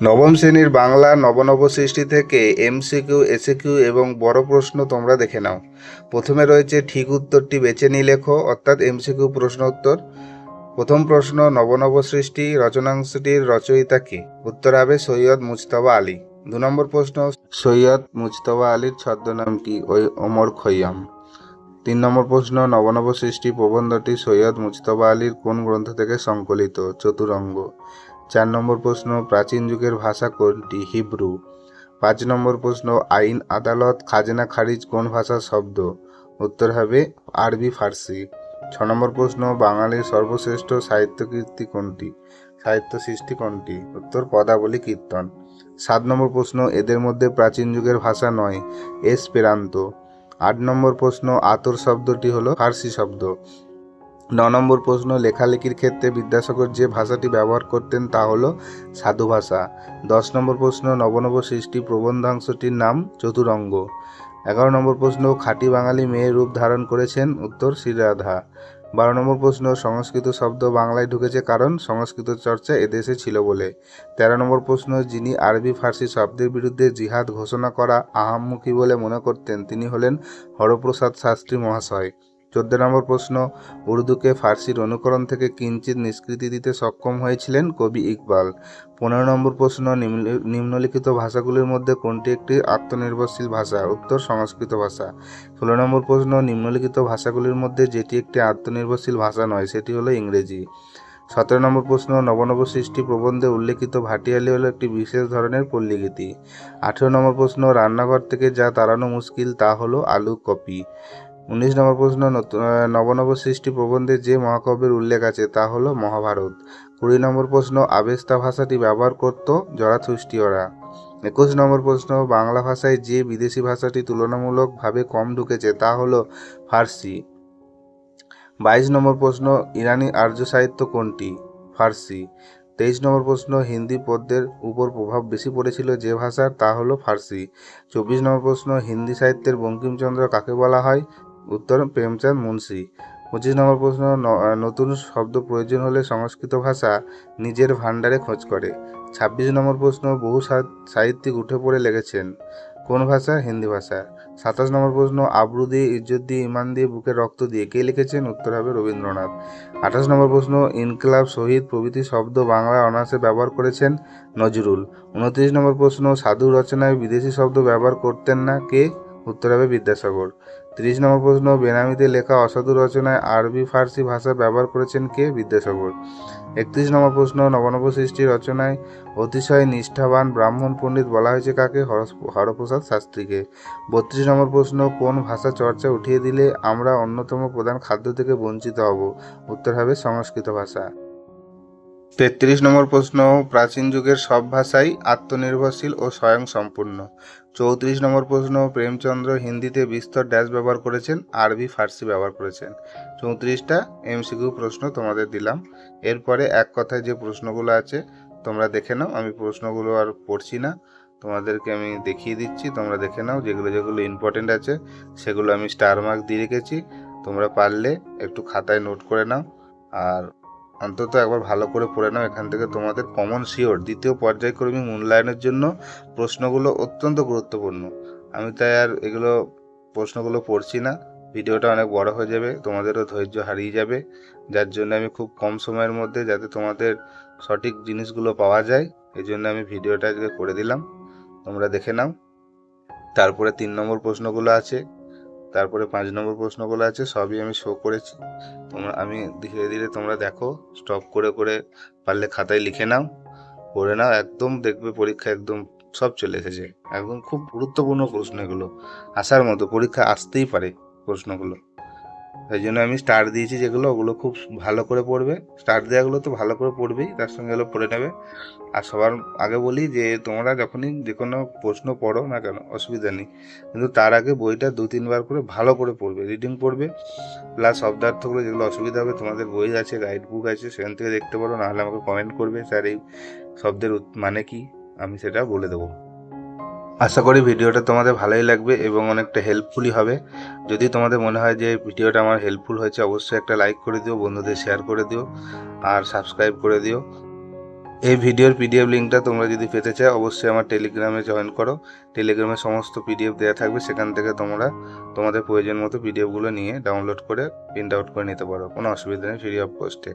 নবম শ্রেণীর বাংলা নব সৃষ্টি থেকে এমসিকিউ, এসিকিউ এবং বড় প্রশ্ন তোমরা দেখে নাও। প্রথমে রয়েছে ঠিক উত্তরটি বেছে নিয়ে লেখো, অর্থাৎ এমসিকিউ প্রশ্ন উত্তর। প্রথম প্রশ্ন, নব সৃষ্টি রচনাংশটির রচয়িতা কে? উত্তর হবে সৈয়দ মুজতবা আলী। 2 নম্বর প্রশ্ন, সৈয়দ মুজতবা আলীর ছদ্মনাম কি? ওমর খৈয়াম। 3 নম্বর প্রশ্ন, নব সৃষ্টি প্রবন্ধটি সৈয়দ মুজতবা আলীর কোন গ্রন্থ থেকে সংকলিত? চতুরঙ্গ। 4 নম্বর প্রশ্ন, প্রাচীন যুগের ভাষা কোনটি? হিব্রু। 5 নম্বর প্রশ্ন, আইন, আদালত, খাজনা, খারিজ কোন ভাষার শব্দ? উত্তর হবে আরবি ফার্সি। 6 নম্বর প্রশ্ন, বাঙালির সর্বশ্রেষ্ঠ সাহিত্য সৃষ্টি কোনটি? উত্তর পদাবলী কীর্তন। 7 নম্বর প্রশ্ন, এদের মধ্যে প্রাচীন যুগের ভাষা নয় এসপেরান্তো। 8 নম্বর প্রশ্ন, আতর শব্দটি হলো ফার্সি শব্দ। 9 নম্বর প্রশ্ন, লেখালেখির ক্ষেত্রে বিদ্যাসাগর যে ভাষাটি ব্যবহার করতেন তা হলো সাধু ভাষা। 10 নম্বর প্রশ্ন, নব সৃষ্টি প্রবন্ধাংশটির নাম? চতুরঙ্গ। 11 নম্বর প্রশ্ন, খাঁটি বাঙালি মেয়ের রূপ ধারণ করেছেন? উত্তর শ্রীরাধা। 12 নম্বর প্রশ্ন, সংস্কৃত শব্দ বাংলায় ঢুকেছে কারণ সংস্কৃত চর্চা এদেশে ছিল বলে। 13 নম্বর প্রশ্ন, যিনি আরবি ফার্সি শব্দের বিরুদ্ধে জিহাদ ঘোষণা করা আহাম্মকি বলে মনে করতেন তিনি হলেন হরপ্রসাদ শাস্ত্রী মহাশয়। 14 নম্বর প্রশ্ন, উর্দুকে ফার্সির অনুকরণ থেকে কিঞ্চিত নিষ্কৃতি দিতে সক্ষম হয়েছিলেন কবি ইকবাল। 15 নম্বর প্রশ্ন, নিম্নলিখিত ভাষাগুলির মধ্যে কোনটি একটি আত্মনির্ভরশীল ভাষা? উত্তর সংস্কৃত ভাষা। 16 নম্বর প্রশ্ন, নিম্নলিখিত ভাষাগুলির মধ্যে যেটি একটি আত্মনির্ভরশীল ভাষা নয় সেটি হলো ইংরেজি। 17 নম্বর প্রশ্ন, নব সৃষ্টি প্রবন্ধে উল্লেখিত ভাটিয়ালি হলো একটি বিশেষ ধরনের পল্লীগীতি। 18 নম্বর প্রশ্ন, রান্নাঘর থেকে যা তাড়ানো মুশকিল তা হলো আলু কপি। 19 নম্বর প্রশ্ন, নব সৃষ্টি প্রবন্ধে যে মহাকাব্যের উল্লেখ আছে তা হলো মহাভারত। 20 নম্বর প্রশ্ন, আবেস্তা ভাষাটি ব্যবহার করত জরাথুস্ট্রীয়রা। 21 নম্বর প্রশ্ন, বাংলা ভাষায় যে বিদেশি ভাষাটি তুলনামূলকভাবে কম ঢুকেছে তা হলো ফার্সি। 22 নম্বর প্রশ্ন, ইরানি আর্য সাহিত্য কোনটি? ফার্সি। 23 নম্বর প্রশ্ন, হিন্দি পদ্যের উপর প্রভাব বেশি পড়েছিল যে ভাষার তা হলো ফার্সি। 24 নম্বর প্রশ্ন, হিন্দি সাহিত্যের বঙ্কিমচন্দ্র কাকে বলা হয়? উত্তর প্রেমচাঁদ মুন্সি। 25 নম্বর প্রশ্ন, নতুন শব্দ প্রয়োজন হলে সংস্কৃত ভাষা নিজের ভাণ্ডারে খোঁজ করে। 26 নম্বর প্রশ্ন, বহু সাহিত্যিক উঠে পড়ে লেগেছেন কোন ভাষা? হিন্দি ভাষা। 27 নম্বর প্রশ্ন, আবরু দিয়ে, ইজ্জত দিয়ে, ইমান দিয়ে, বুকের রক্ত দিয়ে কে লিখেছেন? উত্তর হবে রবীন্দ্রনাথ। 28 নম্বর প্রশ্ন, ইনকিলাব, শহীদ প্রভৃতি শব্দ বাংলায় অনায়াসে ব্যবহার করেছেন নজরুল। 29 নম্বর প্রশ্ন, সাধু রচনায় বিদেশি শব্দ ব্যবহার করতেন না কে? উত্তর হবে বিদ্যাসাগর। 30 নম্বর প্রশ্ন, বেনামিতে লেখা অসাধু রচনায় আরবি ফার্সি ভাষা ব্যবহার করেছেন কে? বিদ্যাসাগর। 31 নম্বর প্রশ্ন, নব সৃষ্টি রচনায় অতিশয় নিষ্ঠাবান ব্রাহ্মণ পণ্ডিত বলা হয়েছে কাকে? হরপ্রসাদ শাস্ত্রীকে। 32 নম্বর প্রশ্ন, কোন ভাষা চর্চা উঠিয়ে দিলে আমরা অন্যতম প্রধান খাদ্য থেকে বঞ্চিত হব? উত্তর হবে সংস্কৃত ভাষা। 33 নম্বর প্রশ্ন, প্রাচীন যুগের সব ভাষাই আত্মনির্ভরশীল ও স্বয়ংসম্পূর্ণ। 34 নম্বর প্রশ্ন, প্রেমচন্দ্র হিন্দিতে বিস্তর ড্যাশ ব্যবহার করেছেন, আরবি ফার্সি ব্যবহার করেছেন। 34টা এমসিকিউ প্রশ্ন তোমাদের দিলাম। এরপরে এক কথায় যে প্রশ্নগুলো আছে তোমরা দেখে নাও। আমি প্রশ্নগুলো আর পড়ছি না, তোমাদেরকে আমি দেখিয়ে দিচ্ছি, তোমরা দেখে নাও। যেগুলো যেগুলো ইম্পর্টেন্ট আছে সেগুলো আমি স্টার মার্ক দিয়ে রেখেছি, তোমরা পারলে একটু খাতায় নোট করে নাও আর অন্তত একবার ভালো করে পড়ে নাও। এখান থেকে তোমাদের কমন শিওর দ্বিতীয় পর্যায়ক্রমিক মূল্যায়নের জন্য প্রশ্নগুলো অত্যন্ত গুরুত্বপূর্ণ। আমি তাই আর এগুলো প্রশ্নগুলো পড়ছি না, ভিডিওটা অনেক বড় হয়ে যাবে, তোমাদেরও ধৈর্য হারিয়ে যাবে, যার জন্য আমি খুব কম সময়ের মধ্যে যাতে তোমাদের সঠিক জিনিসগুলো পাওয়া যায় এই জন্য আমি ভিডিওটা আজকে করে দিলাম, তোমরা দেখে নাও। তারপরে 3 নম্বর প্রশ্নগুলো আছে, তারপরে 5 নম্বর প্রশ্নগুলো আছে, সবই আমি শো করেছি। আমি ধীরে ধীরে তোমরা দেখো, স্টপ করে করে পারলে খাতায় লিখে নাও, পড়ে নাও, একদম দেখবে পরীক্ষা একদম সব চলে এসেছে। একদম খুব গুরুত্বপূর্ণ প্রশ্ন এগুলো, আসার মতো, পরীক্ষা আসতেই পারে প্রশ্নগুলো। তাই জন্য আমি স্টার দিয়েছি যেগুলো, ওগুলো খুব ভালো করে পড়বে। স্টার দেওয়াগুলো তো ভালো করে পড়বেই, তার সঙ্গে এগুলো পড়ে নেবে। আর সবার আগে বলি যে তোমরা যখনই যে কোনো প্রশ্ন পড়ো না কেন অসুবিধা নেই, কিন্তু তার আগে বইটা 2-3 বার করে ভালো করে পড়বে, রিডিং পড়বে, প্লাস শব্দার্থগুলো যেগুলো অসুবিধা হবে তোমাদের বই আছে, গাইড বুক আছে, সেখান থেকে দেখতে পারো, নাহলে আমাকে কমেন্ট করবে স্যার এই শব্দের মানে কি, আমি সেটা বলে দেবো। আশা করি ভিডিওটা তোমাদের ভালোই লাগবে এবং অনেকটা হেল্পফুলই হবে। যদি তোমাদের মনে হয় যে ভিডিওটা আমার হেল্পফুল হয়েছে অবশ্যই একটা লাইক করে দিও, বন্ধুদের শেয়ার করে দিও আর সাবস্ক্রাইব করে দিও। এই ভিডিওর পিডিএফ লিঙ্কটা তোমরা যদি পেতে চাও অবশ্যই আমার টেলিগ্রামে জয়েন করো। টেলিগ্রামে সমস্ত পিডিএফ দেওয়া থাকবে, সেখান থেকে তোমরা তোমাদের প্রয়োজন মতো পিডিএফগুলো নিয়ে ডাউনলোড করে প্রিন্ট আউট করে নিতে পারো, কোনো অসুবিধা নেই, ফ্রি অফ কস্টে।